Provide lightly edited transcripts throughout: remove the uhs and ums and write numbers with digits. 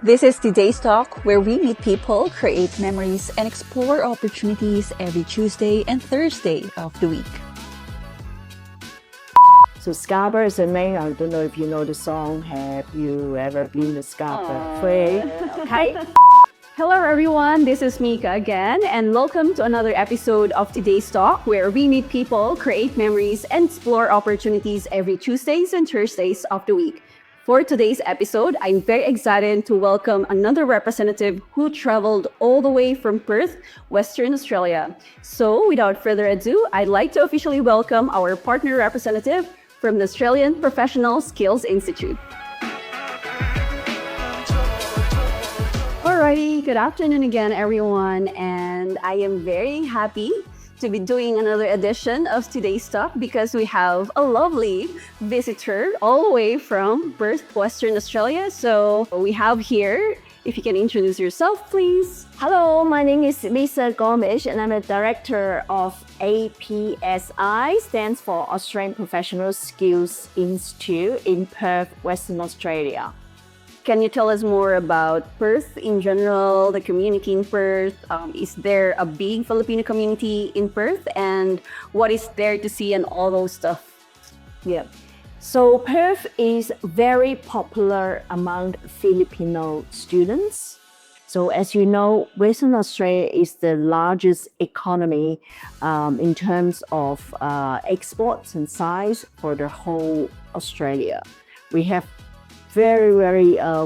This is today's talk where we meet people, create memories, and explore opportunities every Tuesday and Thursday of the week. So Scarborough is a main. I don't know if you know the song. Have you ever been to Scarborough? Okay. Hello everyone, this is Mika again, and welcome to another episode of today's talk where we meet people, create memories, and explore opportunities every Tuesdays and Thursdays of the week. For today's episode, I'm very excited to welcome another representative who traveled all the way from Perth, Western Australia. So without further ado, I'd like to officially welcome our partner representative from the Australian Professional Skills Institute. Alrighty, good afternoon again, everyone, and I am very happy to be doing another edition of today's talk because we have a lovely visitor all the way from Perth, Western Australia. So we have here, if you can introduce yourself, please. Hello, my name is Liza Gomes, and I'm a director of APSI, stands for Australian Professional Skills Institute in Perth, Western Australia. Can you tell us more about Perth in general, the community in Perth? Is there a big Filipino community in Perth? And what is there to see and all those stuff? Yeah. So Perth is very popular among Filipino students. So as you know, Western Australia is the largest economy in terms of exports and size for the whole Australia. We have very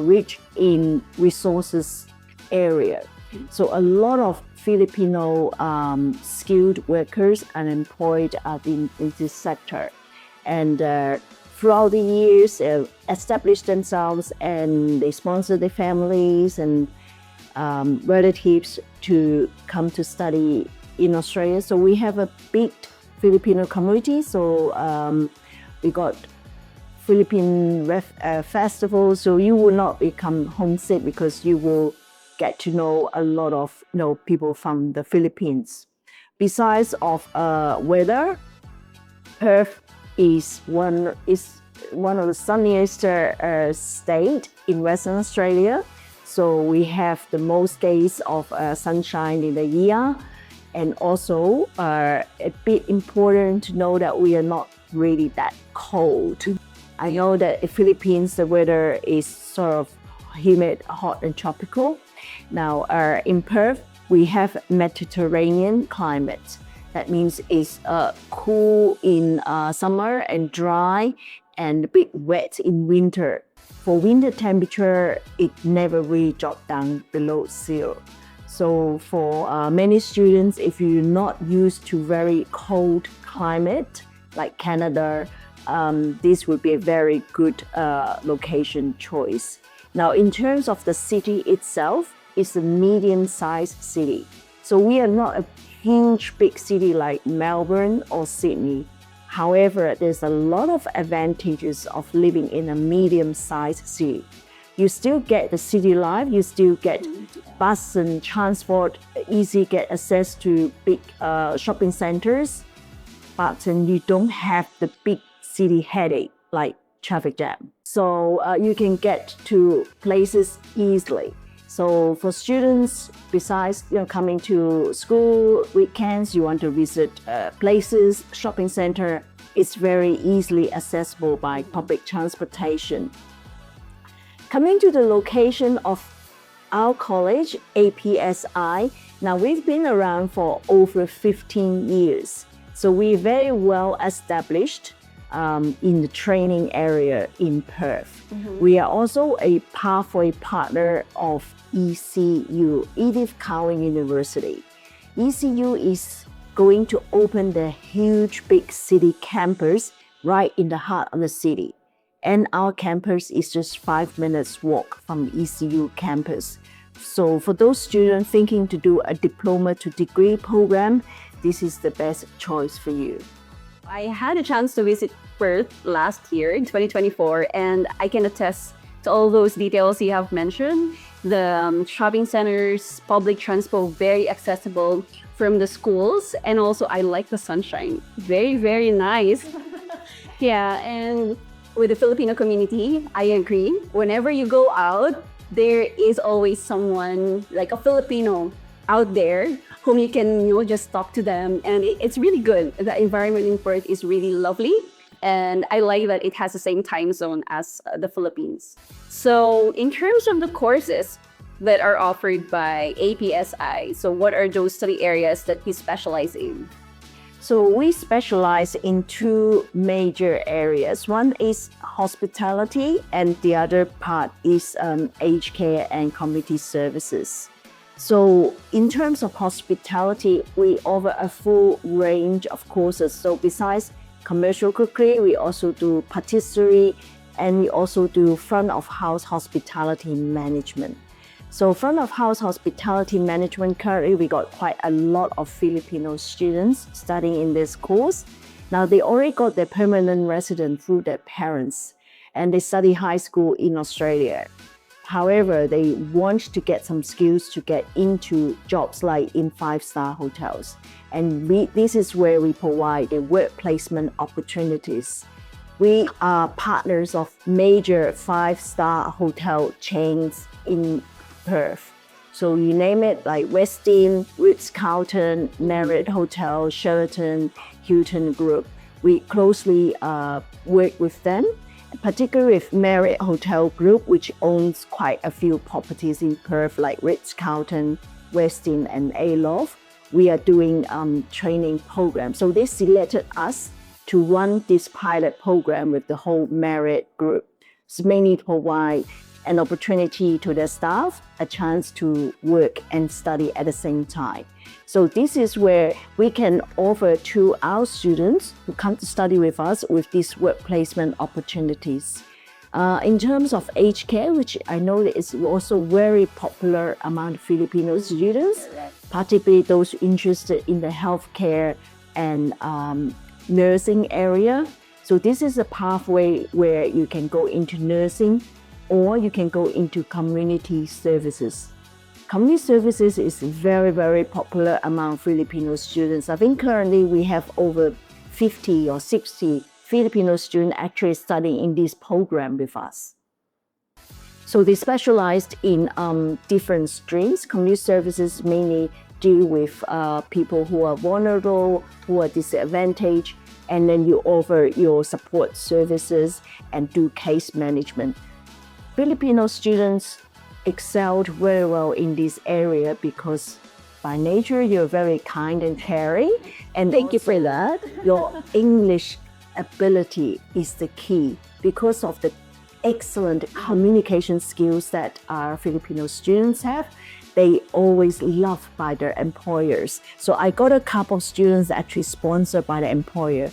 rich in resources area. So a lot of Filipino skilled workers are employed in this sector. And throughout the years, established themselves and they sponsor their families and relatives to come to study in Australia. So we have a big Filipino community. So we got Philippine festival, so you will not become homesick because you will get to know a lot of people from the Philippines. Besides of weather, Perth is one of the sunniest state in Western Australia. So we have the most days of sunshine in the year, and also a bit important to know that we are not really that cold. I know that in Philippines, the weather is sort of humid, hot, and tropical. Now, in Perth, we have Mediterranean climate. That means it's cool in summer and dry and a bit wet in winter. For winter temperature, it never really dropped down below zero. So for many students, if you're not used to very cold climate like Canada, this would be a very good location choice. Now, in terms of the city itself, it's a medium-sized city. So we are not a huge big city like Melbourne or Sydney. However, there's a lot of advantages of living in a medium-sized city. You still get the city life, you still get bus and transport, easy get access to big shopping centers, but you don't have the big city headache like traffic jam. So you can get to places easily. So for students, besides coming to school, weekends, you want to visit places, shopping center, it's very easily accessible by public transportation. Coming to the location of our college, APSI, now we've been around for over 15 years. So we're very well established in the training area in Perth. Mm-hmm. We are also a pathway partner of ECU, Edith Cowan University. ECU is going to open the huge big city campus right in the heart of the city. And our campus is just 5 minutes walk from ECU campus. So for those students thinking to do a diploma to degree program, this is the best choice for you. I had a chance to visit Perth last year in 2024, and I can attest to all those details you have mentioned. The shopping centers, public transport, very accessible from the schools, and also I like the sunshine. Very nice. Yeah, and with the Filipino community, I agree. Whenever you go out, there is always someone like a Filipino out there whom you can, just talk to them. And it's really good. The environment in Perth is really lovely. And I like that it has the same time zone as the Philippines. So in terms of the courses that are offered by APSI, so what are those study areas that you specialize in? So we specialize in two major areas. One is hospitality, and the other part is aged care and community services. So in terms of hospitality, we offer a full range of courses. So besides commercial cookery, we also do patisserie, and we also do front of house hospitality management. So front of house hospitality management, currently we got quite a lot of Filipino students studying in this course. Now they already got their permanent residence through their parents, and they study high school in Australia. However, they want to get some skills to get into jobs like in 5-star hotels. And this is where we provide the work placement opportunities. We are partners of major 5-star hotel chains in Perth. So you name it, like Westin, Ritz-Carlton, Marriott Hotel, Sheraton, Hilton Group. We closely work with them, particularly with Marriott Hotel Group, which owns quite a few properties in Perth, like Ritz-Carlton, Westin, and Aloft. We are doing training programs. So they selected us to run this pilot program with the whole Marriott Group. So mainly provide an opportunity to their staff, a chance to work and study at the same time. So this is where we can offer to our students who come to study with us with these work placement opportunities. In terms of aged care, which I know is also very popular among Filipino students, particularly those interested in the healthcare and nursing area. So this is a pathway where you can go into nursing, or you can go into community services. Community services is very, very popular among Filipino students. I think currently we have over 50 or 60 Filipino students actually studying in this program with us. So they specialized in different streams. Community services mainly deal with people who are vulnerable, who are disadvantaged, and then you offer your support services and do case management. Filipino students excelled very well in this area because by nature you're very kind and caring, and thank you for that. Your English ability is the key because of the excellent communication skills that our Filipino students have. They always loved by their employers. So I got a couple of students actually sponsored by the employer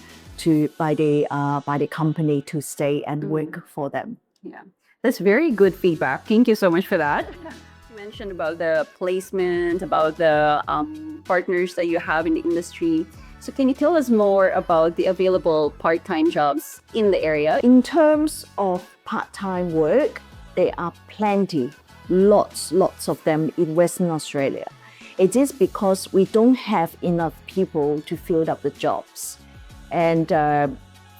by the company to stay and work for them. Yeah. That's very good feedback. Thank you so much for that. You mentioned about the placement, about the partners that you have in the industry. So can you tell us more about the available part-time jobs in the area? In terms of part-time work, there are plenty, lots of them in Western Australia. It is because we don't have enough people to fill up the jobs. And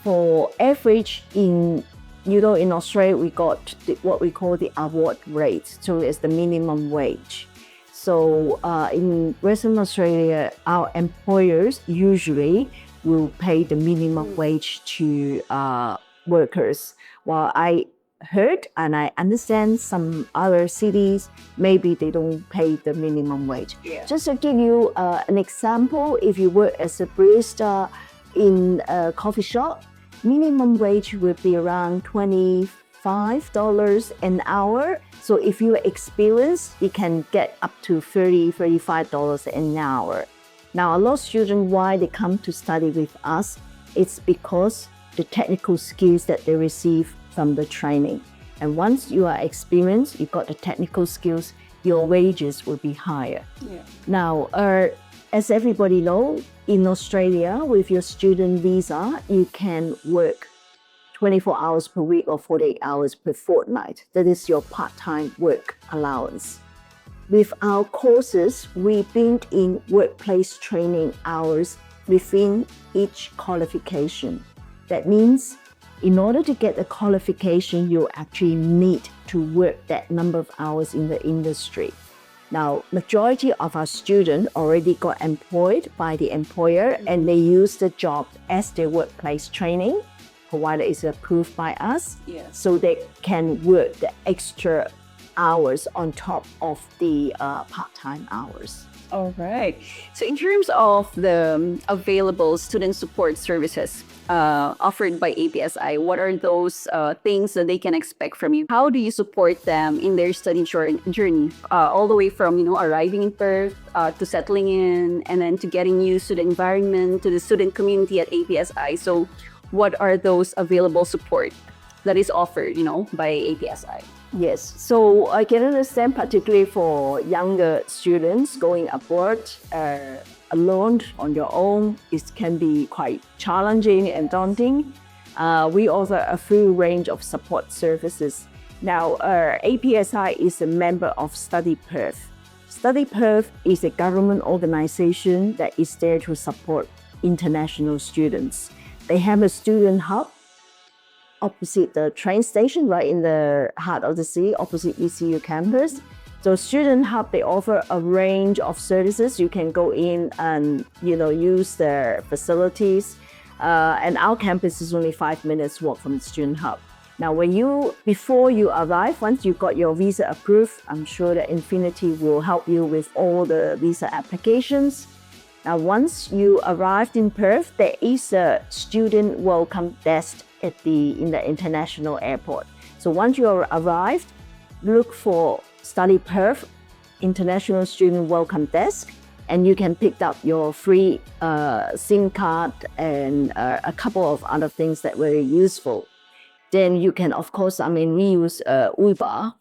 for average in Australia, we got what we call the award rate. So it's the minimum wage. So in Western Australia, our employers usually will pay the minimum wage to workers. While I heard and I understand some other cities, maybe they don't pay the minimum wage. Yeah. Just to give you an example, if you work as a barista in a coffee shop, minimum wage would be around $25 an hour. So if you're experienced, you can get up to $35 an hour. Now, a lot of students, why they come to study with us, it's because the technical skills that they receive from the training. And once you are experienced, you got the technical skills, your wages will be higher. Yeah. Now, as everybody knows, in Australia, with your student visa, you can work 24 hours per week or 48 hours per fortnight. That is your part-time work allowance. With our courses, we build in workplace training hours within each qualification. That means in order to get the qualification, you actually need to work that number of hours in the industry. Now, majority of our students already got employed by the employer and they use the job as their workplace training, provided it's approved by us. Yes. So they can work the extra hours on top of the part-time hours. All right. So in terms of the available student support services offered by APSI, what are those things that they can expect from you? How do you support them in their study journey, all the way from, arriving in Perth to settling in, and then to getting used to the environment, to the student community at APSI? So what are those available support that is offered, by APSI? Yes, so I can understand, particularly for younger students going abroad alone on your own, it can be quite challenging and daunting. We offer a full range of support services. Now, APSI is a member of STUDY Perth. STUDY Perth is a government organization that is there to support international students. They have a student hub opposite the train station, right in the heart of the city, opposite ECU campus. So Student Hub, they offer a range of services. You can go in and use their facilities. And our campus is only 5 minutes walk from the Student Hub. Now, before you arrive, once you got your visa approved, I'm sure that Infinity will help you with all the visa applications. Now, once you arrived in Perth, there is a student welcome desk in the international airport. So once you arrived, look for STUDY Perth International Student Welcome Desk, and you can pick up your free SIM card and a couple of other things that were useful. Then you can, of course, we use Uber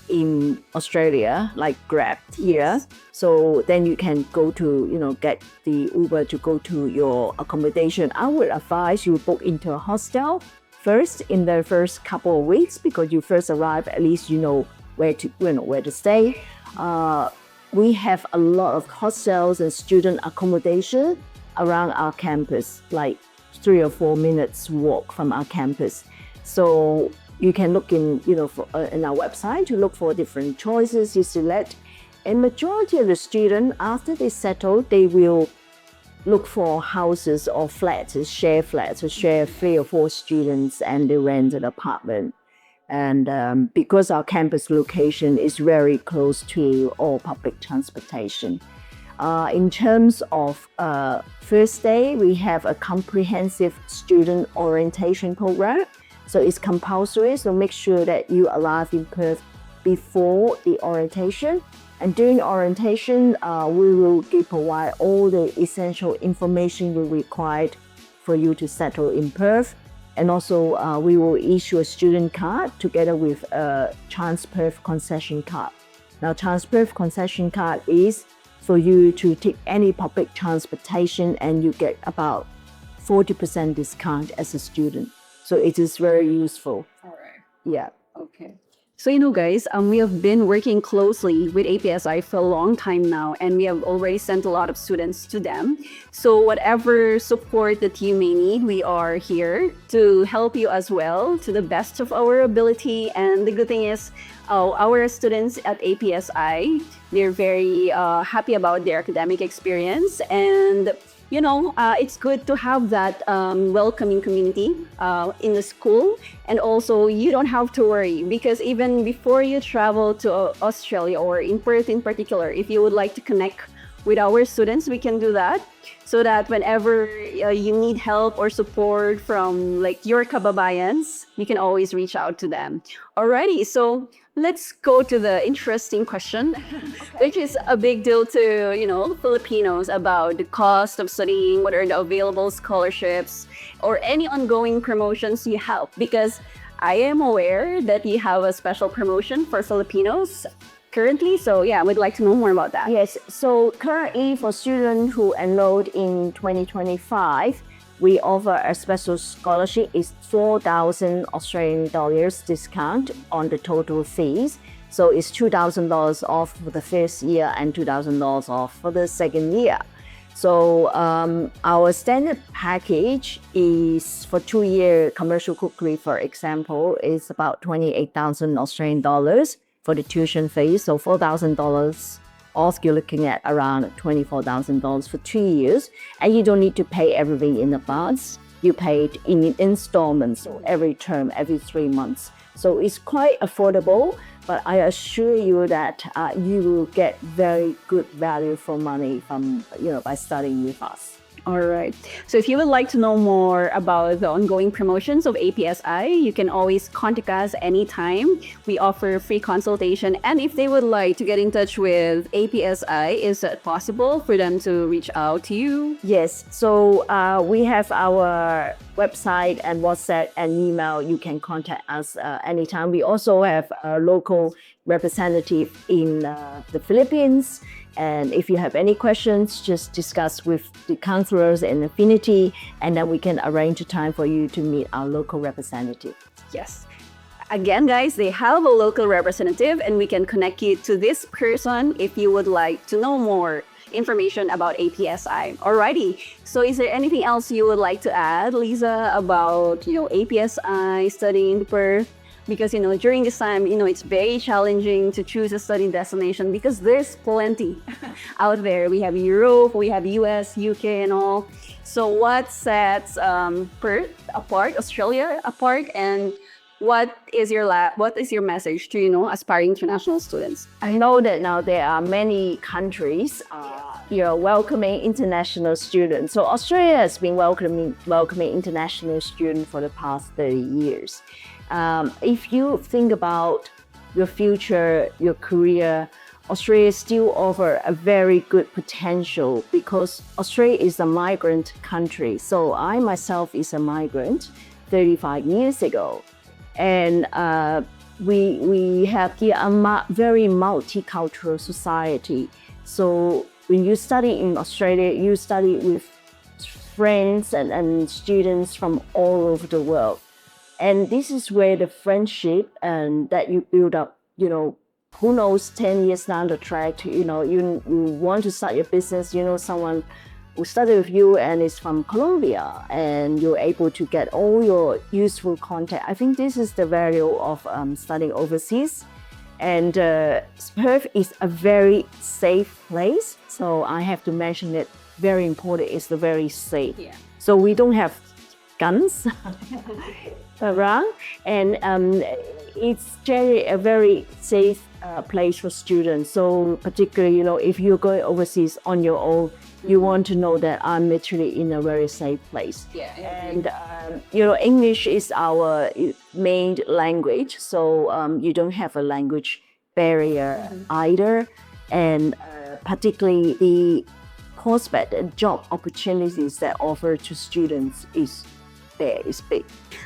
in Australia, like Grab here. So then you can go to, get the Uber to go to your accommodation. I would advise you book into a hostel first in the first couple of weeks, because you first arrive, at least you know where to stay. We have a lot of hostels and student accommodation around our campus, like 3 or 4 minutes walk from our campus. So you can look in, in our website to look for different choices. You select, and majority of the students, after they settle, they will look for houses or flats, share 3 or 4 students, and they rent an apartment. And because our campus location is very close to all public transportation. In terms of first day, we have a comprehensive student orientation program. So it's compulsory, so make sure that you arrive in Perth before the orientation. And during orientation, we will provide all the essential information you required for you to settle in Perth. And also, we will issue a student card together with a TransPerth concession card. Now, TransPerth concession card is for you to take any public transportation, and you get about 40% discount as a student. So it is very useful. All right. Yeah. Okay. So, guys, we have been working closely with APSI for a long time now, and we have already sent a lot of students to them. So whatever support that you may need, we are here to help you as well to the best of our ability. And the good thing is, our students at APSI, they're very happy about their academic experience, and it's good to have that welcoming community in the school. And also, you don't have to worry, because even before you travel to Australia, or in Perth in particular, if you would like to connect with our students, we can do that, so that whenever you need help or support from your kababayans, you can always reach out to them. Alrighty, so let's go to the interesting question, which is a big deal to, Filipinos, about the cost of studying, what are the available scholarships, or any ongoing promotions you have. Because I am aware that you have a special promotion for Filipinos currently. So yeah, we'd like to know more about that. Yes, so currently for students who enrolled in 2025, we offer a special scholarship. It's 4,000 Australian dollars discount on the total fees. So it's $2,000 off for the first year and $2,000 off for the second year. So our standard package is for 2-year commercial cookery, for example, is about 28,000 Australian dollars for the tuition fee. So $4,000 off, you're looking at around $24,000 for 2 years. And you don't need to pay everything in advance. You pay it in installments, so every term, every 3 months. So it's quite affordable, but I assure you that you will get very good value for money from, by studying with us. All right. So if you would like to know more about the ongoing promotions of APSI, you can always contact us anytime. We offer free consultation. And if they would like to get in touch with APSI, is it possible for them to reach out to you? Yes. So we have our website and WhatsApp and email. You can contact us anytime. We also have a local representative in the Philippines. And if you have any questions, just discuss with the counselors in Affinity, and then we can arrange a time for you to meet our local representative. Yes. Again, guys, they have a local representative, and we can connect you to this person if you would like to know more information about APSI. Alrighty. So is there anything else you would like to add, Liza, about, APSI, studying in Perth? Because, during this time, it's very challenging to choose a study destination because there's plenty out there. We have Europe, we have US, UK, and all. So what sets Perth apart, Australia apart, and what is your message to, aspiring international students? I know that now there are many countries welcoming international students. So Australia has been welcoming international students for the past 30 years. If you think about your future, your career, Australia still offers a very good potential because Australia is a migrant country. So I myself is a migrant 35 years ago. And we have here a very multicultural society. So when you study in Australia, you study with friends and students from all over the world. And this is where the friendship and that you build up, who knows, 10 years down the track, you want to start your business, someone who studied with you and is from Colombia, and you're able to get all your useful contact. I think this is the value of studying overseas. And Perth is a very safe place. So I have to mention it, very important, it's very safe. Yeah. So we don't have guns around, and it's generally a very safe place for students. So particularly, if you're going overseas on your own, you want to know that I'm literally in a very safe place. Yeah. And English is our main language, so you don't have a language barrier either. And particularly the prospect and job opportunities that offer to students is big.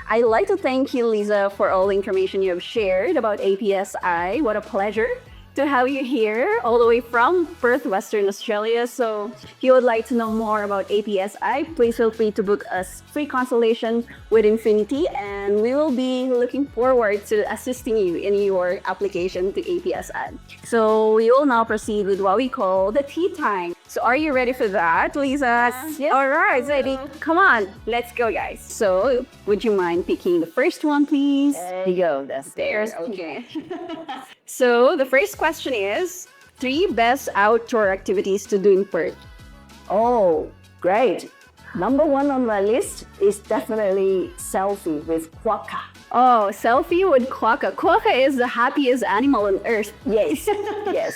I'd like to thank you, Liza, for all the information you have shared about APSI. What a pleasure to have you here all the way from Perth, Western Australia. So if you would like to know more about APSI, please feel free to book a free consultation with Infinity, and we will be looking forward to assisting you in your application to APSI. So we will now proceed with what we call the tea time. So are you ready for that, Liza? Yes. All right, ready. Come on, let's go, guys. So would you mind picking the first one, please? There you go. That's There's okay. So the first question is 3 best outdoor activities to do in Perth. Oh, great. Number 1 on my list is definitely selfie with quokka. Oh, selfie with quokka. Quokka is the happiest animal on earth. Yes, yes.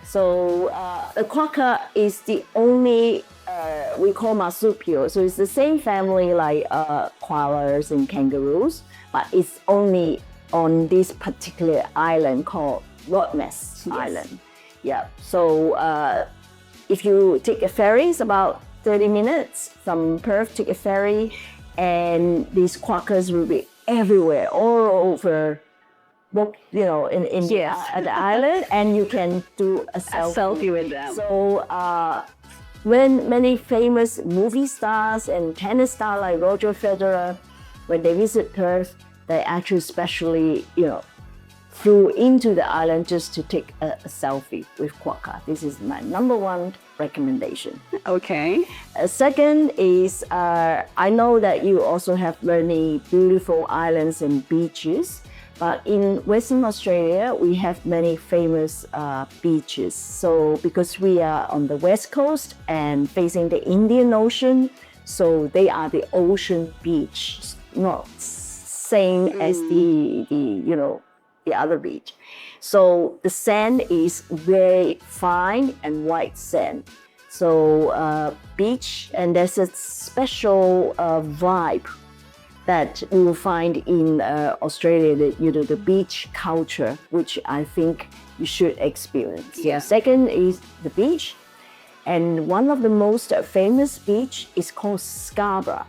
So the quokka is the only, we call marsupial. So it's the same family like koalas and kangaroos, but it's only on this particular island called Gomes Island. Yeah. So if you take a ferry, it's about 30 minutes from Perth. Take a ferry, and these quokkas will be everywhere, all over. In the island, and you can do a selfie with them. So when many famous movie stars and tennis stars like Roger Federer, when they visit Perth, they actually especially flew into the island just to take a selfie with quokka. This is my number one recommendation. Okay. Second is, I know that you also have many beautiful islands and beaches, but in Western Australia, we have many famous beaches. So because we are on the west coast and facing the Indian Ocean, so they are the ocean beach, not same as the other beach. So the sand is very fine and white sand. So beach, and there's a special vibe that you will find in Australia, the beach culture, which I think you should experience. Yeah. Second is the beach, and one of the most famous beach is called Scarborough.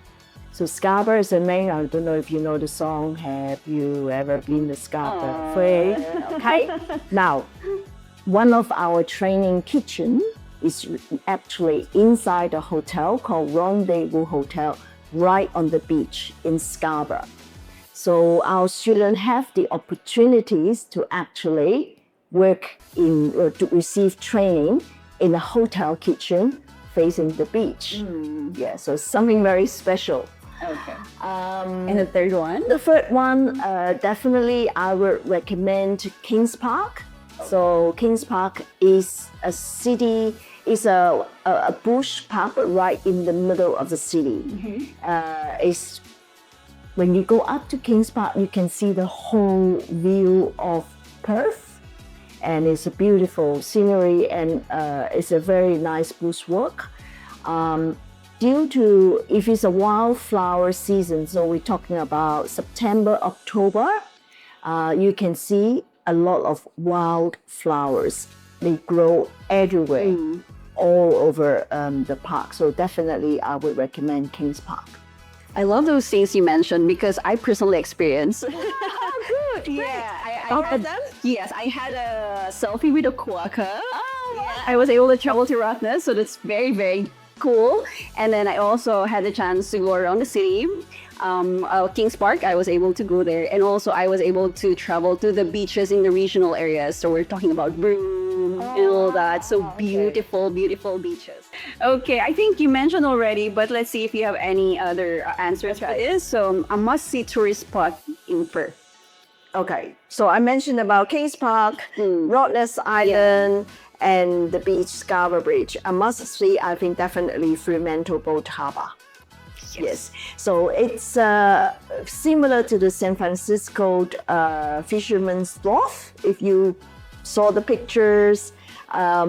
So Scarborough is a name. I don't know if you know the song. Have you ever been to Scarborough? Okay. Now, one of our training kitchen is actually inside a hotel called Rendezvous Hotel, right on the beach in Scarborough. So our students have the opportunities to actually work in or to receive training in a hotel kitchen facing the beach. Yeah, so something very special. Okay. And the third one? The third one, definitely I would recommend Kings Park. So Kings Park is a city, is a bush park right in the middle of the city. It's when you go up to Kings Park, you can see the whole view of Perth, and it's a beautiful scenery, and it's a very nice bushwalk. Due to, if it's a wildflower season, so we're talking about September, October, you can see a lot of wild flowers. They grow everywhere, all over the park. So definitely I would recommend Kings Park. I love those things you mentioned because I personally experienced. Good. Yeah, I had them. Yes, I had a selfie with a quokka. Yeah. I was able to travel to Rottnest, so that's very, very cool. And then I also had the chance to go around the city. Kings Park, I was able to go there, and also I was able to travel to the beaches in the regional areas. So we're talking about Broome and all that. So beautiful, beautiful beaches. Okay, I think you mentioned already, but let's see if you have any other answers for this. So a must-see tourist spot in Perth. Okay, so I mentioned about Kings Park, Rottnest Island, and the beach, Scarborough Bridge. A must-see, I think, definitely Fremantle Boat Harbour. Yes. So it's similar to the San Francisco Fisherman's Wharf. If you saw the pictures,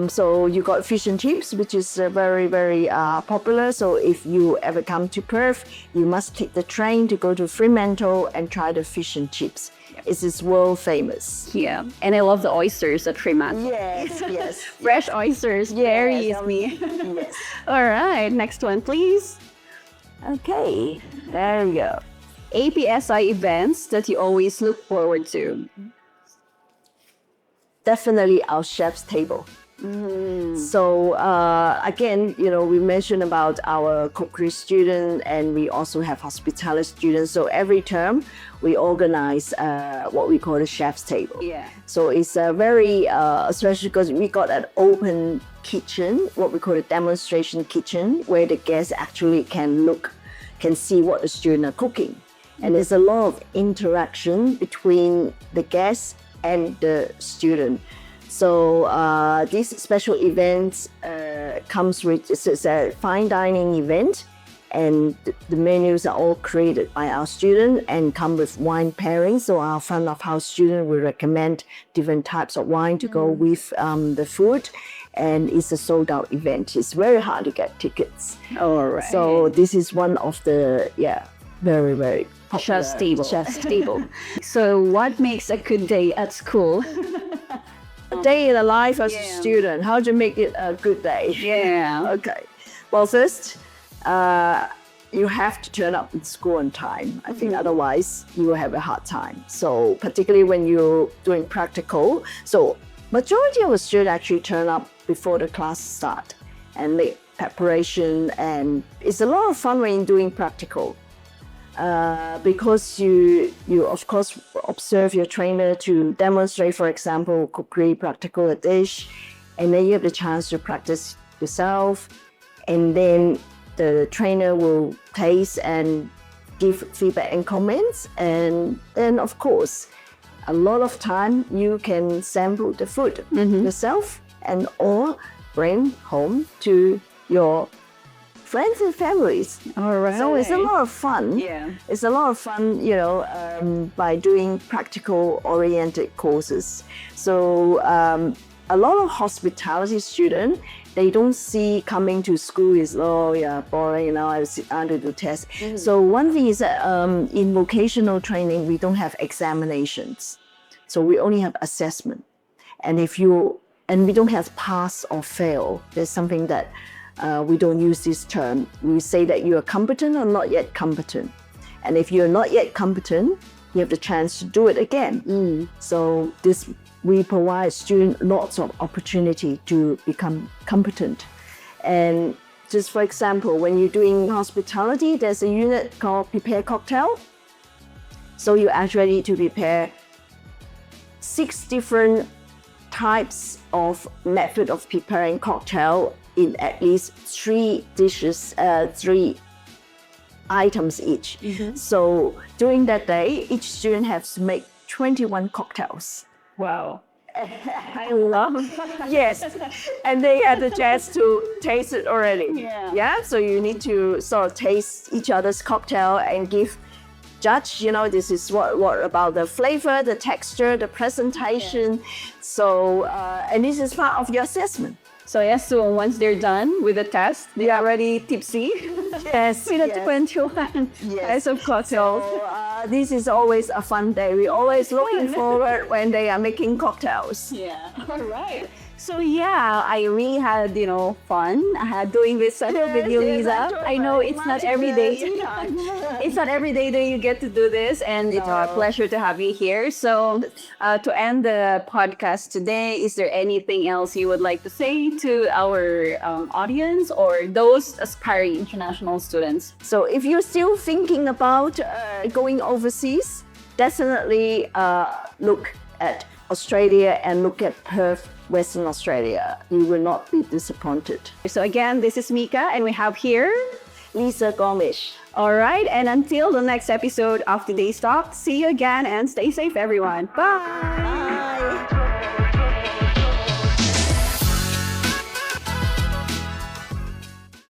so you got fish and chips, which is very, very popular. So if you ever come to Perth, you must take the train to go to Fremantle and try the fish and chips. It's world famous. Yeah, and I love the oysters at Fremantle. Yes, yes. Fresh oysters, very yummy. Yes. All right, next one, please. Okay, there we go. APSI events that you always look forward to. Definitely our chef's table. So again, we mentioned about our cookery student, and we also have hospitality students. So every term we organize what we call the chef's table. Yeah. So it's a very, especially because we got an open kitchen, what we call a demonstration kitchen, where the guests actually can see what the students are cooking. And there's a lot of interaction between the guests and the student. So these special events comes with, it's a fine dining event, and the menus are all created by our student and come with wine pairing. So our front of house student will recommend different types of wine to go with the food, and it's a sold out event. It's very hard to get tickets. All right. So this is one of the very, very popular chef's table. So what makes a good day at school? A day in the life as a student. How do you make it a good day? Yeah. Okay. Well, first, you have to turn up in school on time. I think otherwise you will have a hard time. So particularly when you're doing practical. So majority of the students actually turn up before the class start and make preparation, and it's a lot of fun when you're doing practical. because you of course observe your trainer to demonstrate, for example, cookery, practical a dish, and then you have the chance to practice yourself, and then the trainer will taste and give feedback and comments, and then of course a lot of time you can sample the food yourself and or bring home to your friends and families. All right. So it's a lot of fun. Yeah. It's a lot of fun, by doing practical oriented courses. So a lot of hospitality students, they don't see coming to school is, boring, I sit down to do tests. So one thing is that in vocational training, we don't have examinations. So we only have assessment. And we don't have pass or fail. There's something that we don't use this term. We say that you are competent or not yet competent. And if you're not yet competent, you have the chance to do it again. So we provide students lots of opportunity to become competent. And just for example, when you're doing hospitality, there's a unit called Prepare Cocktail. So you actually need to prepare 6 different types of method of preparing cocktail in at least 3 dishes, 3 items each. So during that day, each student has to make 21 cocktails. Wow. I love yes, and they had the chance to taste it already. So you need to sort of taste each other's cocktail and give judge, this is what about the flavor, the texture, the presentation. So and this is part of your assessment. So yes, so once they're done with the test, they are already tipsy. Yes, With the 21 types of cocktails. So this is always a fun day. We're always looking forward when they are making cocktails. Yeah. All right. So yeah, I really had, fun doing this with you, Liza. I know it's not every day. It's not every day that you get to do this, and it's our pleasure to have you here. So to end the podcast today, is there anything else you would like to say to our audience or those aspiring international students? So if you're still thinking about going overseas, definitely look at Australia and look at Perth, Western Australia. You will not be disappointed. So again, this is Mika, and we have here Liza Gomes. All right, and until the next episode of today's talk, see you again and stay safe, everyone. Bye.